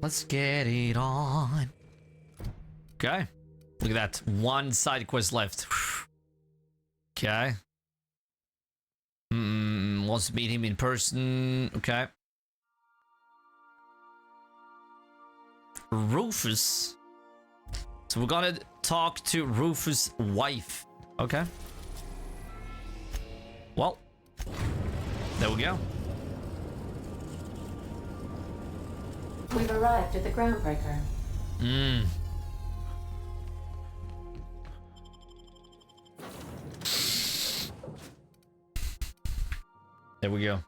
Let's get it on. Okay. Look at that. One side quest left. Okay. Wants to meet him in person. Okay. Rufus. So we're gonna talk to Rufus' wife. Okay. Well. There we go. We've arrived at the groundbreaker. There we go.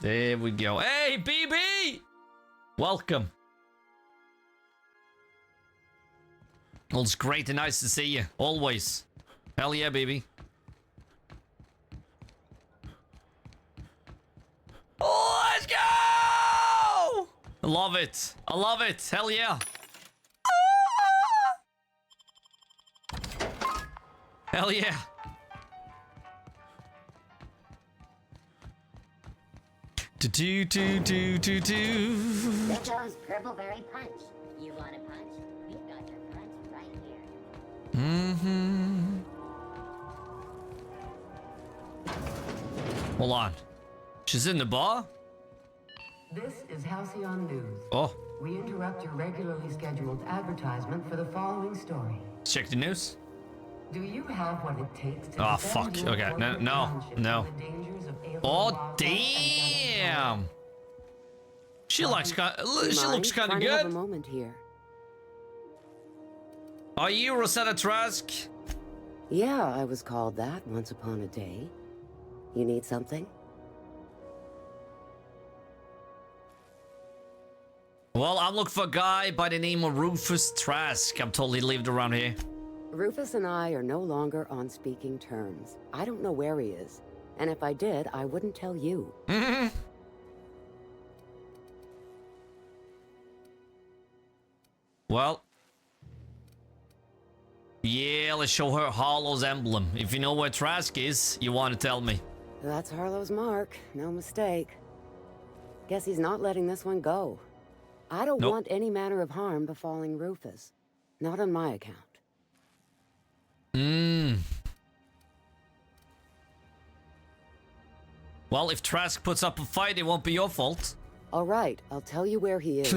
There we go. Hey, BB! Welcome. Well, it's great and nice to see you. Always. Hell yeah, baby. Let's go! I love it. I love it. Hell yeah. Hell yeah. Do. Rico's Purple Berry Punch. You want a punch? We've got your punch right here. Hold on. She's in the bar? This is Halcyon News. Oh. We interrupt your regularly scheduled advertisement for the following story. Check the news. Do you have what it takes to Oh, fuck. Okay. No. Oh, damn. She looks kind of good. Have a moment here. Are you Rosetta Trask? Yeah, I was called that once upon a day. You need something? Well, I'm looking for a guy by the name of Rufus Trask. I'm told he lived around here. Rufus and I are no longer on speaking terms. I don't know where he is. And if I did, I wouldn't tell you. Well. Yeah, let's show her Harlow's emblem. If you know where Trask is, you want to tell me. That's Harlow's mark. No mistake. Guess he's not letting this one go. I don't want any manner of harm befalling Rufus. Not on my account. Well, if Trask puts up a fight, it won't be your fault. All right, I'll tell you where he is.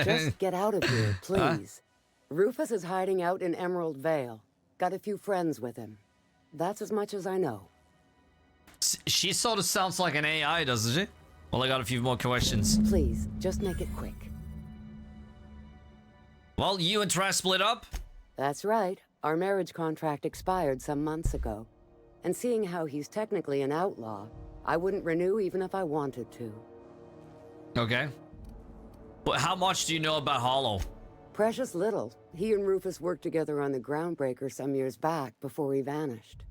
Just get out of here, please. Rufus is hiding out in Emerald Vale. Got a few friends with him. That's as much as I know. She sort of sounds like an AI, doesn't she? Well, I got a few more questions. Please, just make it quick. Well, you and Trask split up? That's right. Our marriage contract expired some months ago. And seeing how he's technically an outlaw, I wouldn't renew even if I wanted to. Okay. But how much do you know about Hollow? Precious little. He and Rufus worked together on the Groundbreaker some years back before he vanished.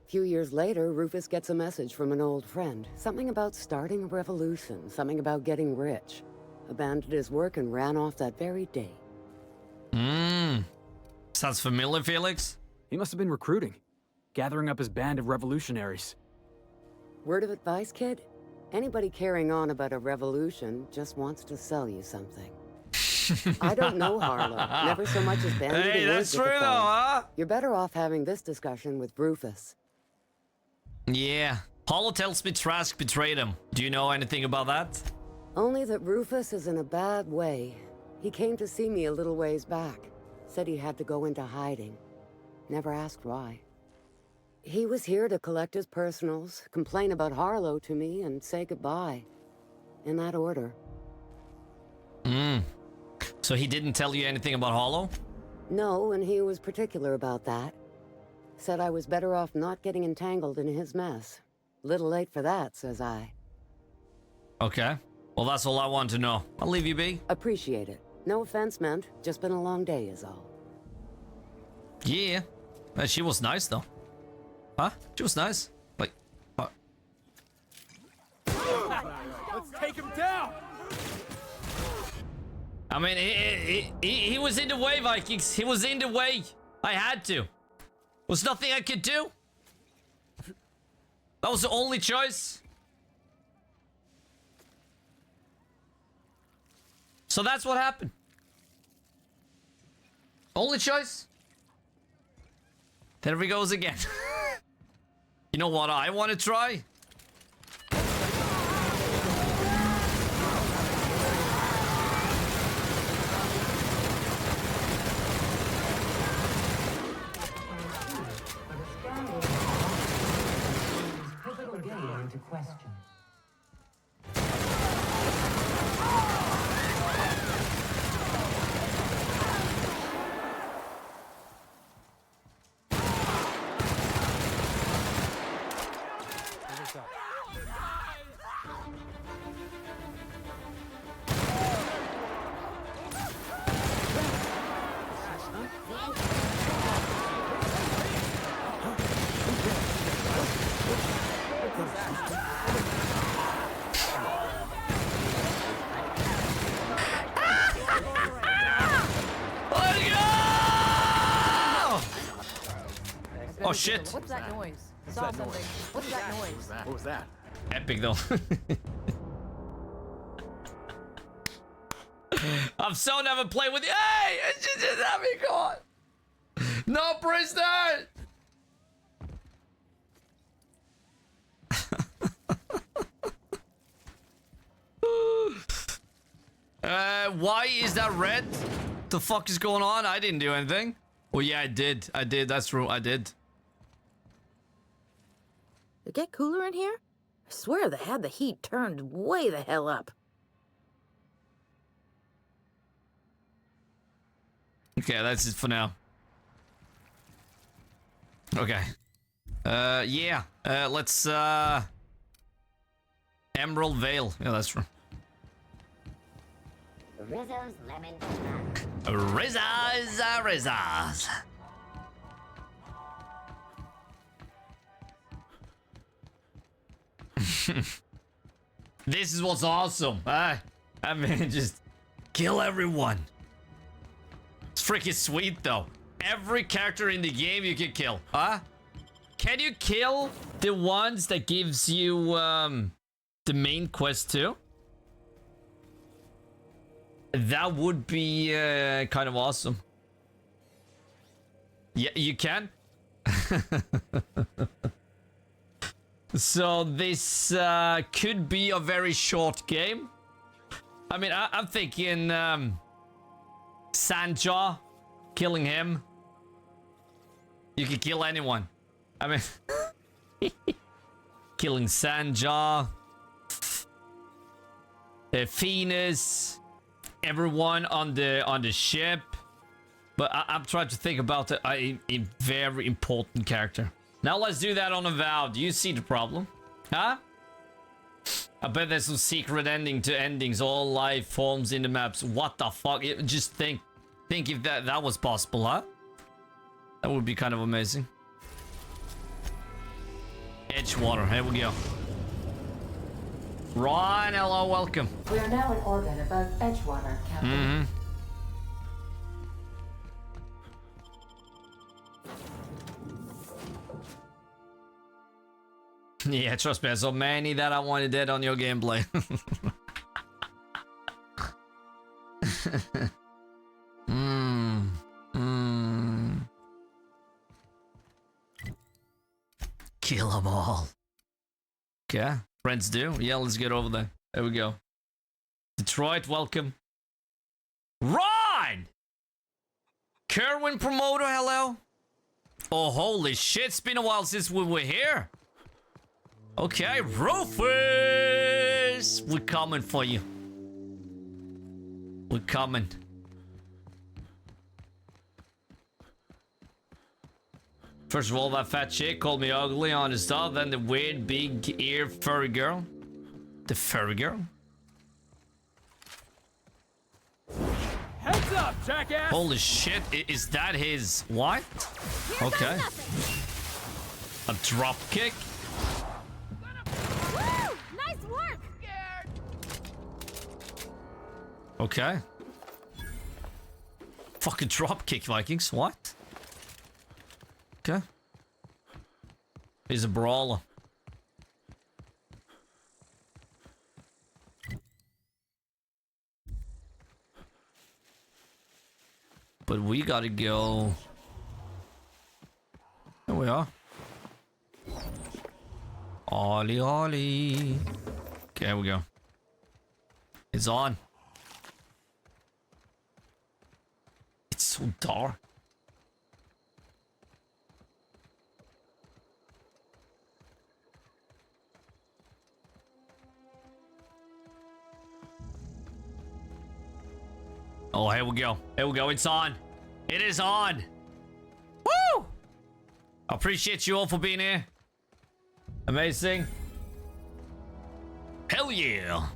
A few years later, Rufus gets a message from an old friend. Something about starting a revolution, something about getting rich. Abandoned his work and ran off that very day. Sounds familiar, Felix? He must have been recruiting, gathering up his band of revolutionaries. Word of advice, kid? Anybody carrying on about a revolution just wants to sell you something. I don't know Harlow. Never so much as bandied Hey, a word that's with true the though, fellow. huh? You're better off having this discussion with Rufus. Yeah. Hollow tells me Trask betrayed him. Do you know anything about that? Only that Rufus is in a bad way. He came to see me a little ways back. Said he had to go into hiding. Never asked why. He was here to collect his personals, complain about Harlow to me, and say goodbye. In that order. So he didn't tell you anything about Hollow? No, and he was particular about that. Said I was better off not getting entangled in his mess. Little late for that, says I. Okay. Well, that's all I want to know. I'll leave you be. Appreciate it. No offense meant. Just been a long day is all. Yeah. She was nice, though. Huh? She was nice. Like, Let's take him down! I mean, he was in the way, Vikings. He was in the way. I had to. Was nothing I could do. That was the only choice. So that's what happened. Only choice. There he goes again. You know what I want to try? Pivotal game into question. Oh shit! What's that noise? Saw something. What's that noise? What was that? Epic though. I've so never played with you. Hey, it's just having caught. No prisoner. Why is that red? The fuck is going on? I didn't do anything. Well, yeah, I did. I did. That's true. I did. It get cooler in here? I swear they had the heat turned way the hell up. Okay, that's it for now. Okay. Yeah. Let's, Emerald Vale. Yeah, that's true. Rizzo's lemon Rizzas. This is what's awesome. I mean, just kill everyone. It's freaking sweet, though. Every character in the game you can kill. Huh? Can you kill the ones that gives you, the main quest too? That would be, kind of awesome. Yeah, you can? So this could be a very short game. I mean, I'm thinking Sandjaw, killing him. You can kill anyone. I mean, killing Sandjaw, Venus, everyone on the ship. But I'm trying to think about a very important character. Now let's do that on Avowed. Do you see the problem? Huh? I bet there's some secret ending to endings. All life forms in the maps. What the fuck? Just think if that was possible, huh? That would be kind of amazing. Edgewater. Here we go. Ron, hello, welcome. We are now in orbit above Edgewater, Captain. Yeah, trust me, there's so many that I wanted dead on your gameplay. Kill them all. Okay, friends do. Yeah, let's get over there. There we go. Detroit, welcome. Ron! Kerwin Promoter, hello. Oh, holy shit, it's been a while since we were here. Okay, Rufus! We're coming for you. We're coming. First of all, that fat chick called me ugly on the stuff, then the weird big ear furry girl. The furry girl? Heads up, jackass! Holy shit, is that his... What? Okay. A drop kick? Woo! Nice work! Okay. Fucking drop kick, Vikings. What? Okay. He's a brawler. But we gotta go. There we are. Ollie, ollie. Okay, here we go. It's on. It's so dark. Oh, here we go. Here we go. It's on. It is on. Woo! I appreciate you all for being here. Amazing. Hell yeah.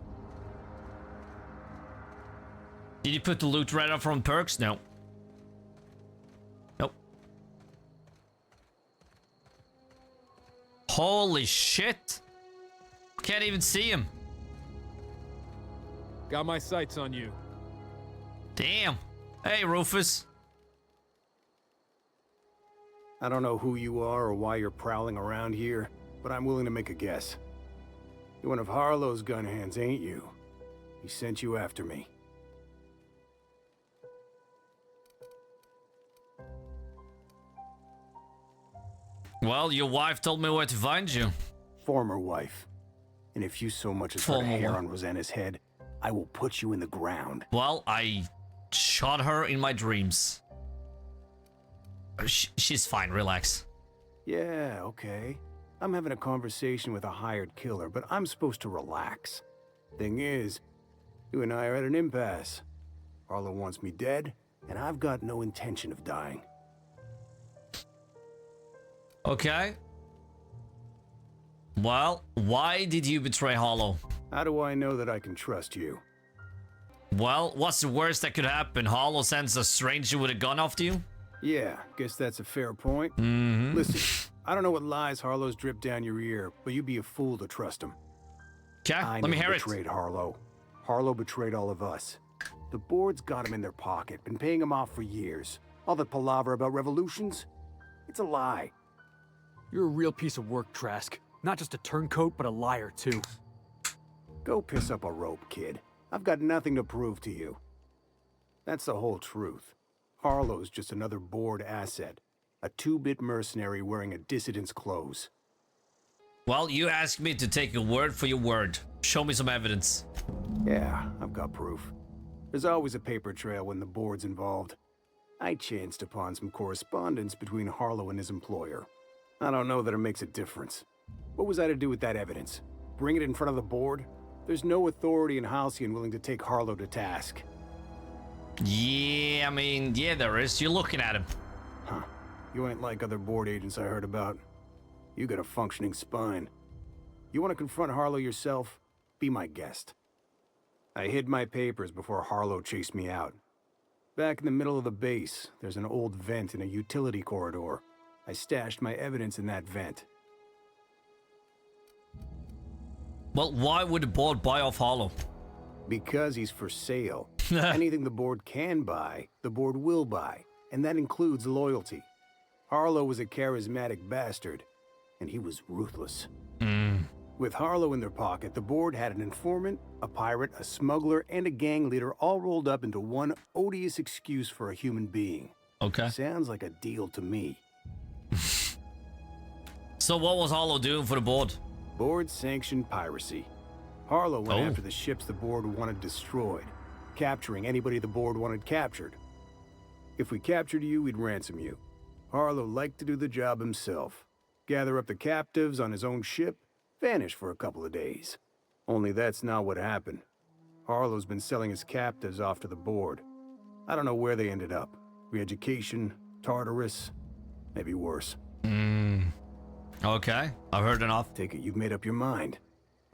Did you put the loot radar from perks? No. Nope. Holy shit. Can't even see him. Got my sights on you. Damn. Hey, Rufus. I don't know who you are or why you're prowling around here, but I'm willing to make a guess. You're one of Harlow's gun hands, ain't you? He sent you after me. Well, your wife told me where to find you. Former wife. And if you so much as put a hair on Rosanna's head, I will put you in the ground. Well, I shot her in my dreams. She's fine, relax. Yeah, okay. I'm having a conversation with a hired killer, but I'm supposed to relax. Thing is, you and I are at an impasse. Harlow wants me dead, and I've got no intention of dying. Okay. Well, why did you betray Harlow? How do I know that I can trust you? Well, what's the worst that could happen? Harlow sends a stranger with a gun after you? Yeah, guess that's a fair point. Mm-hmm. Listen, I don't know what lies Harlow's dripped down your ear, but you'd be a fool to trust him. Okay, let me hear it. I betrayed Harlow. Harlow betrayed all of us. The board's got him in their pocket, been paying him off for years. All the palaver about revolutions? It's a lie. You're a real piece of work, Trask. Not just a turncoat, but a liar, too. Go piss up a rope, kid. I've got nothing to prove to you. That's the whole truth. Harlow's just another board asset. A 2-bit mercenary wearing a dissident's clothes. Well, you asked me to take your word for your word. Show me some evidence. Yeah, I've got proof. There's always a paper trail when the board's involved. I chanced upon some correspondence between Harlow and his employer. I don't know that it makes a difference. What was I to do with that evidence? Bring it in front of the board? There's no authority in Halcyon willing to take Harlow to task. Yeah, I mean, yeah, there is. You're looking at him. Huh. You ain't like other board agents I heard about. You got a functioning spine. You want to confront Harlow yourself? Be my guest. I hid my papers before Harlow chased me out. Back in the middle of the base, there's an old vent in a utility corridor. I stashed my evidence in that vent. Well, why would the board buy off Harlow? Because he's for sale. Anything the board can buy, the board will buy. And that includes loyalty. Harlow was a charismatic bastard, and he was ruthless. With Harlow in their pocket, the board had an informant, a pirate, a smuggler, and a gang leader all rolled up into one odious excuse for a human being. Okay. Sounds like a deal to me. So what was Harlow doing for the board? Board-sanctioned piracy. Harlow went after the ships the board wanted destroyed, capturing anybody the board wanted captured. If we captured you, we'd ransom you. Harlow liked to do the job himself. Gather up the captives on his own ship, vanish for a couple of days. Only that's not what happened. Harlow's been selling his captives off to the board. I don't know where they ended up. Re-education, Tartarus, maybe worse. Okay, I've heard enough. Take it you've made up your mind.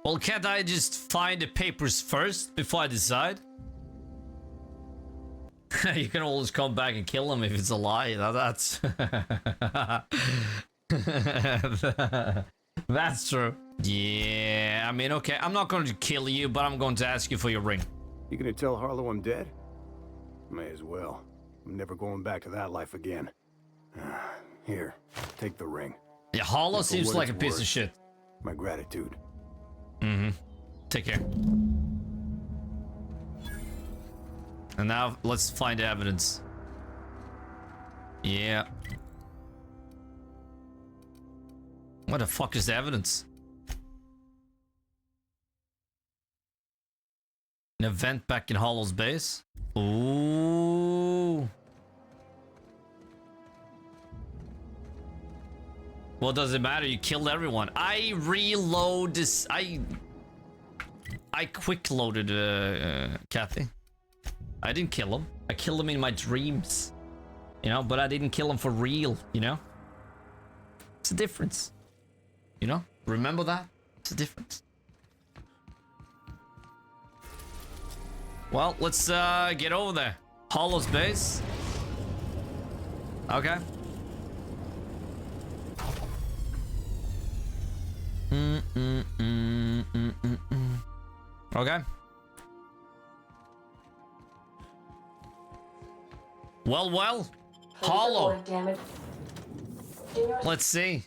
Well, can't I just find the papers first before I decide? You can always come back and kill him if it's a lie. That's that's true. Yeah, I mean, okay, I'm not going to kill you, but I'm going to ask you for your ring. You gonna tell Harlow I'm dead? May as well. I'm never going back to that life again. Here, take the ring. Yeah, Harlow seems like a piece of shit. My gratitude. Take care. And now let's find the evidence. Yeah. What the fuck is the evidence? An event back in Hollow's base? Ooh. What does it matter? You killed everyone. I reload this. I quick loaded Kathy. I didn't kill him. I killed him in my dreams. You know, but I didn't kill him for real, you know? It's a difference. You know? Remember that? It's a difference. Well, let's get over there. Hollow's base. Okay. Okay. Well. Hollow. Let's see.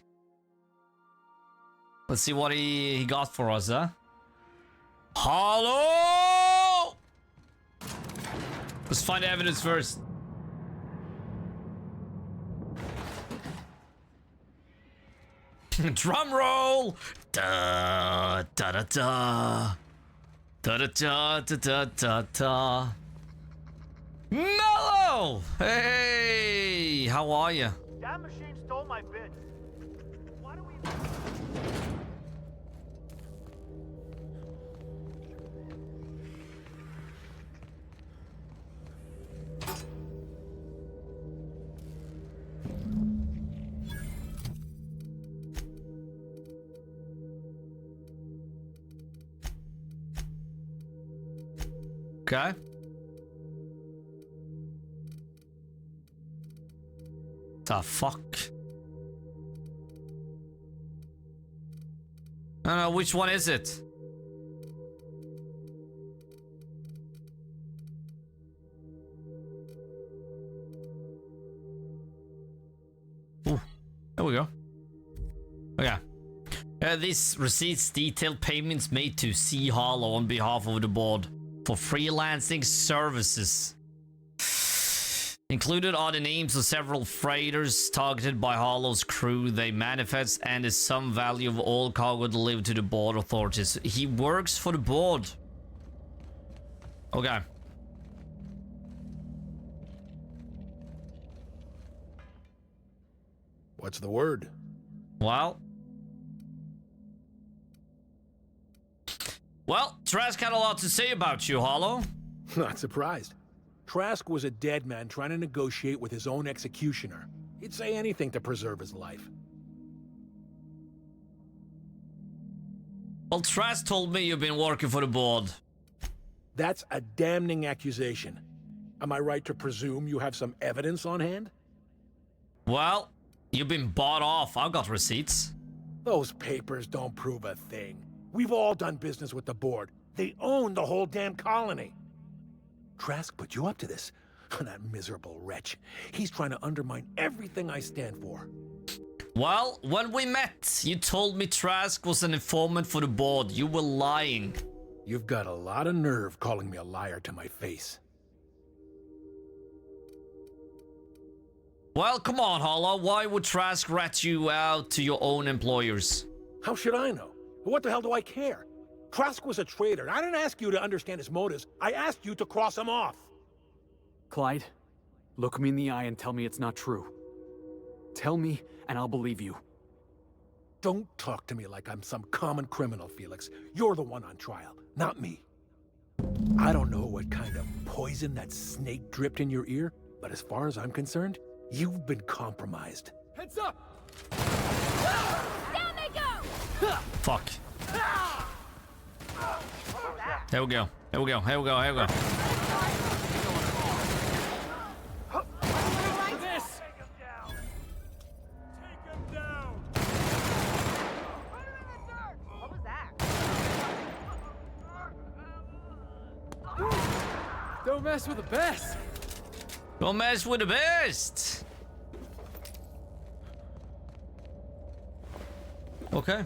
Let's see what he got for us, huh? Hollow! Let's find evidence first. Drum roll! Da da da da. Da da da da da da da. Mellow! Hey! How are you? That machine stole my bits. Why do we... Okay. The fuck? I don't know, which one is it? Ooh, there we go. Okay. These receipts detail payments made to C Hollow on behalf of the board for freelancing services. Included are the names of several freighters targeted by Hollow's crew. They manifest and is some value of all cargo delivered to the board authorities. He works for the board. Okay. What's the word? Well, Trask had a lot to say about you, Hollow. Not surprised. Trask was a dead man trying to negotiate with his own executioner. He'd say anything to preserve his life. Well, Trask told me you've been working for the board. That's a damning accusation. Am I right to presume you have some evidence on hand? Well, you've been bought off. I've got receipts. Those papers don't prove a thing. We've all done business with the board. They own the whole damn colony. Trask put you up to this. That miserable wretch. He's trying to undermine everything I stand for. Well, when we met, you told me Trask was an informant for the board. You were lying. You've got a lot of nerve calling me a liar to my face. Well, come on, Hollow. Why would Trask rat you out to your own employers? How should I know? What the hell do I care? Trask was a traitor. I didn't ask you to understand his motives. I asked you to cross him off. Clyde, look me in the eye and tell me it's not true. Tell me, and I'll believe you. Don't talk to me like I'm some common criminal, Felix. You're the one on trial, not me. I don't know what kind of poison that snake dripped in your ear, but as far as I'm concerned, you've been compromised. Heads up! Down they go! Fuck. Here we go. Here we go. Here we go. Here we go. This! Take him down! Take him down! Put him in the dirt! What was that? Don't mess with the best! Don't mess with the best. Okay.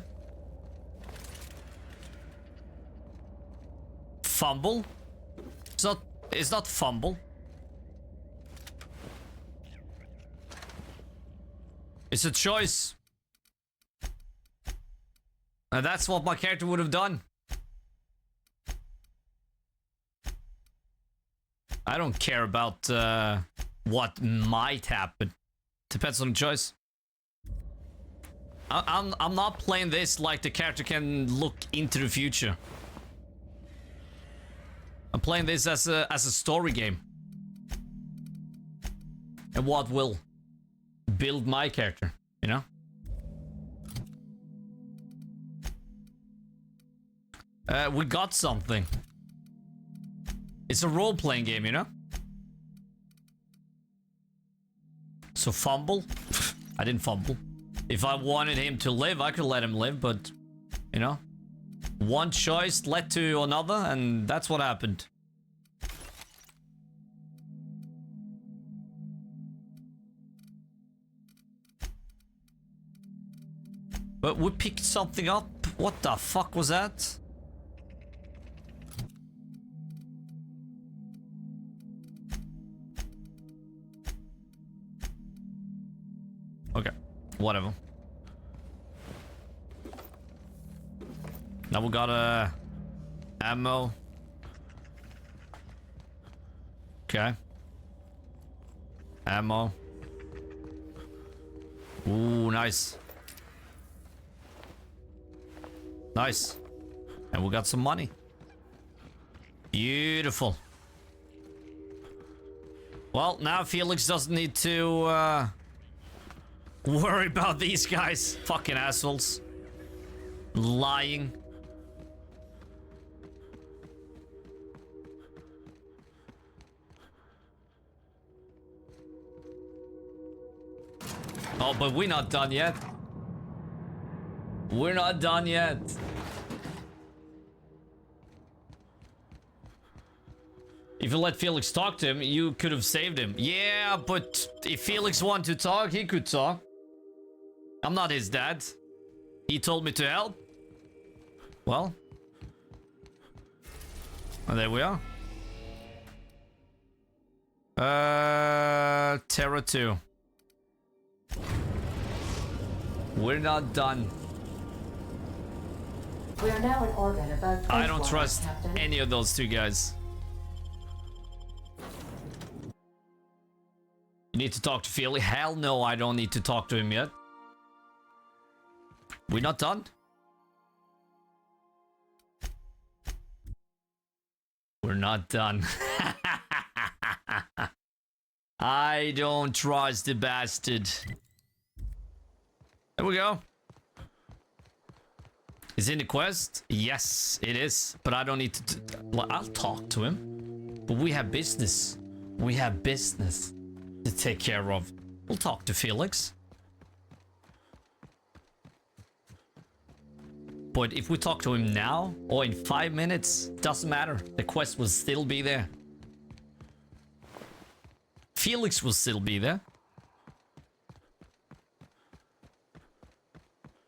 Fumble? It's not fumble. It's a choice. And that's what my character would have done. I don't care about what might happen. Depends on the choice. I'm not playing this like the character can look into the future. I'm playing this as a story game. And what will build my character, you know? We got something. It's a role-playing game, you know? So fumble? I didn't fumble. If I wanted him to live, I could let him live, but, you know? One choice led to another, and that's what happened. But we picked something up. What the fuck was that? Okay, whatever. Now we got ammo. Okay. Ammo. Ooh, nice. Nice. And we got some money. Beautiful. Well, now Felix doesn't need to worry about these guys. Fucking assholes. Lying. Oh, but we're not done yet. We're not done yet. If you let Felix talk to him, you could have saved him. Yeah, but if Felix wanted to talk, he could talk. I'm not his dad. He told me to help. Well. And there we are. Terra 2. We're not done. We are now in orbit above. I don't Firefly, trust Captain. any of those two guys. You need to talk to Felix. Hell no, I don't need to talk to him yet. We're not done. We're not done. I don't trust the bastard. There we go. Is it in the quest? Yes, it is. But I don't need to... I'll talk to him. But we have business. We have business to take care of. We'll talk to Felix. But if we talk to him now or in 5 minutes, doesn't matter. The quest will still be there. Felix will still be there.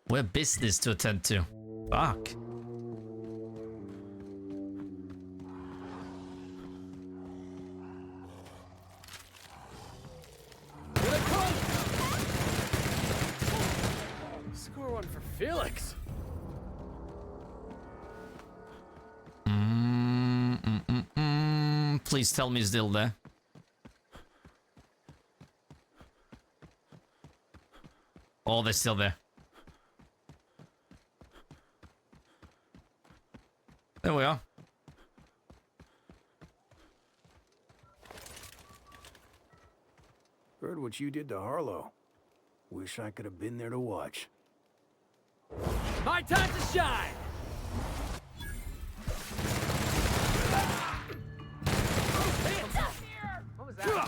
We have business to attend to. Fuck. Score one for Felix. Please tell me he's still there. Oh, they're still there. There we are. Heard what you did to Harlow. Wish I could have been there to watch. My time to shine! What was that?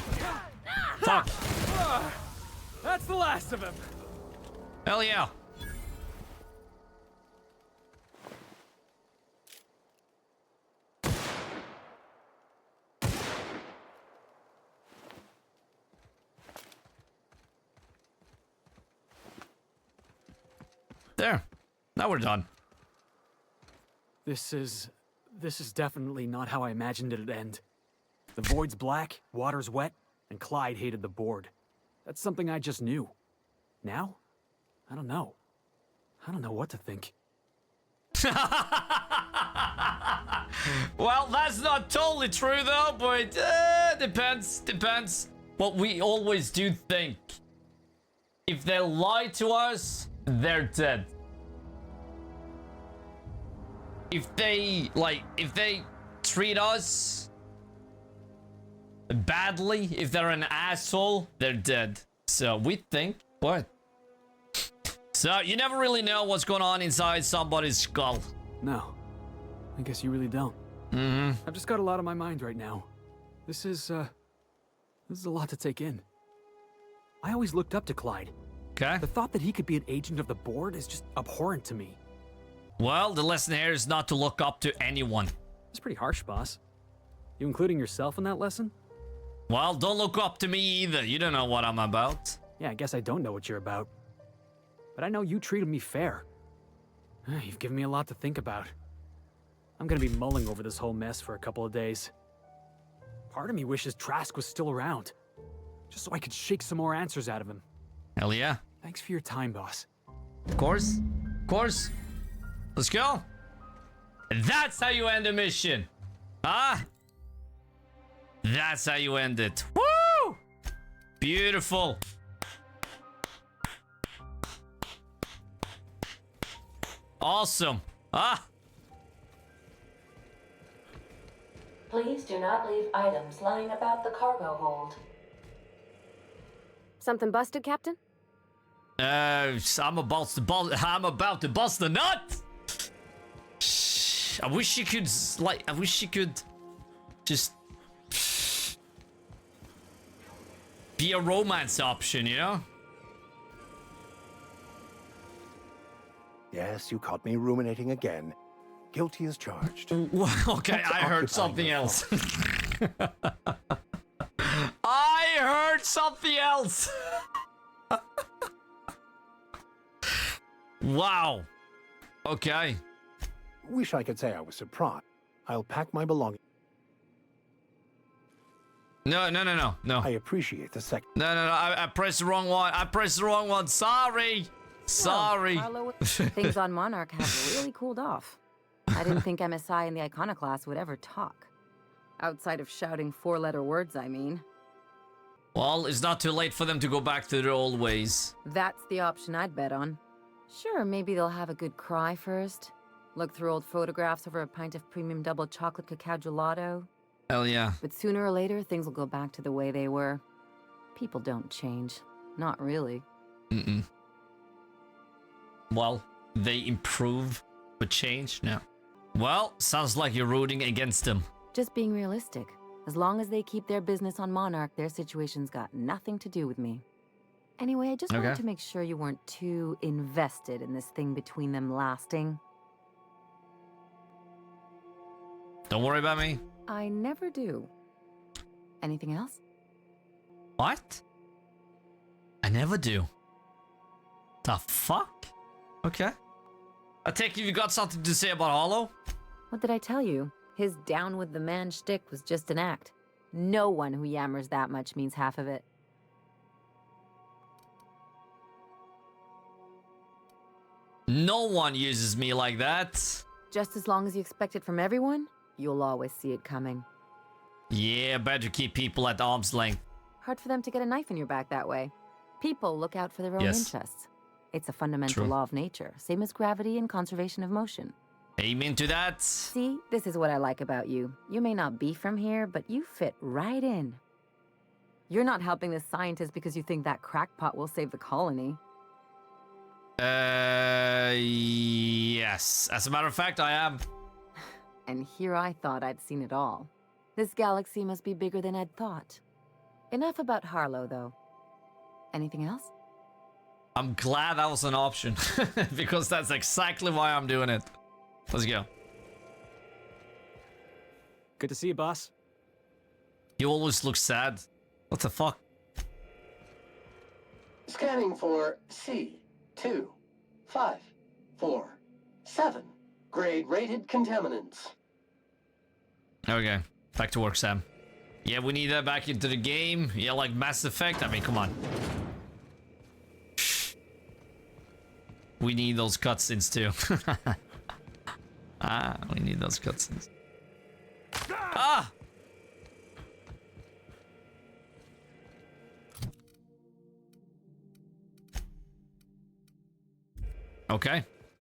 Fuck. That's the last of him. Hell yeah. There. Now we're done. This is definitely not how I imagined it'd end. The void's black, water's wet, and Clyde hated the board. That's something I just knew. Now? I don't know. I don't know what to think. Well, that's not totally true though, but depends. What we always do think. If they lie to us, they're dead. If they treat us badly, if they're an asshole, they're dead. So we think what? So you never really know what's going on inside somebody's skull. No. I guess you really don't. Mm-hmm. I've just got a lot on my mind right now. This is a lot to take in. I always looked up to Clyde. Okay. The thought that he could be an agent of the board is just abhorrent to me. Well, the lesson here is not to look up to anyone. That's pretty harsh, boss. You including yourself in that lesson? Well, don't look up to me either. You don't know what I'm about. Yeah, I guess I don't know what you're about. But I know you treated me fair. You've given me a lot to think about. I'm gonna be mulling over this whole mess for a couple of days. Part of me wishes Trask was still around, just so I could shake some more answers out of him. Hell yeah. Thanks for your time, boss. Of course. Of course. Let's go. That's how you end a mission. Huh? That's how you end it. Woo! Beautiful. Awesome. Ah. Please do not leave items lying about the cargo hold. Something busted, Captain? I'm about to bust the nut. Shh. I wish you could just be a romance option, you know? Yes, you caught me ruminating again. Guilty as charged. Okay, I heard something else. I heard something else. Wow. Okay. Wish I could say I was surprised. I'll pack my belongings. No. I appreciate the second. No. I pressed the wrong one. Sorry. Carlo, things on Monarch have really cooled off. I didn't think MSI and the Iconoclast would ever talk. Outside of shouting four-letter words, I mean. Well, it's not too late for them to go back to their old ways. That's the option I'd bet on. Sure, maybe they'll have a good cry first. Look through old photographs over a pint of premium double chocolate cacao gelato. Hell yeah. But sooner or later, things will go back to the way they were. People don't change. Not really. Mm-mm. Well, they improve, but change? No. Well, sounds like you're rooting against them. Just being realistic. As long as they keep their business on Monarch, their situation's got nothing to do with me. Anyway, I just wanted to make sure you weren't too invested in this thing between them lasting. Don't worry about me. I never do. Anything else? What? I never do. The fuck? Okay. I take it you got something to say about Hollow? What did I tell you? His down with the man shtick was just an act. No one who yammers that much means half of it. No one uses me like that. Just as long as you expect it from everyone, you'll always see it coming. Yeah, better keep people at arm's length. Hard for them to get a knife in your back that way. People look out for their own interests. It's a fundamental law of nature, same as gravity and conservation of motion. Amen to that. See, this is what I like about you. You may not be from here, but you fit right in. You're not helping this scientist because you think that crackpot will save the colony. Yes. As a matter of fact, I am. And here I thought I'd seen it all. This galaxy must be bigger than I'd thought. Enough about Harlow, though. Anything else? I'm glad that was an option, because that's exactly why I'm doing it. Let's go. Good to see you, boss. You always look sad. What the fuck? Scanning for C2547. Grade rated contaminants. Okay. Back to work, Sam. Yeah, we need that back into the game. Yeah, like Mass Effect. I mean, come on. We need those cutscenes too. We need those cutscenes. Ah! Okay.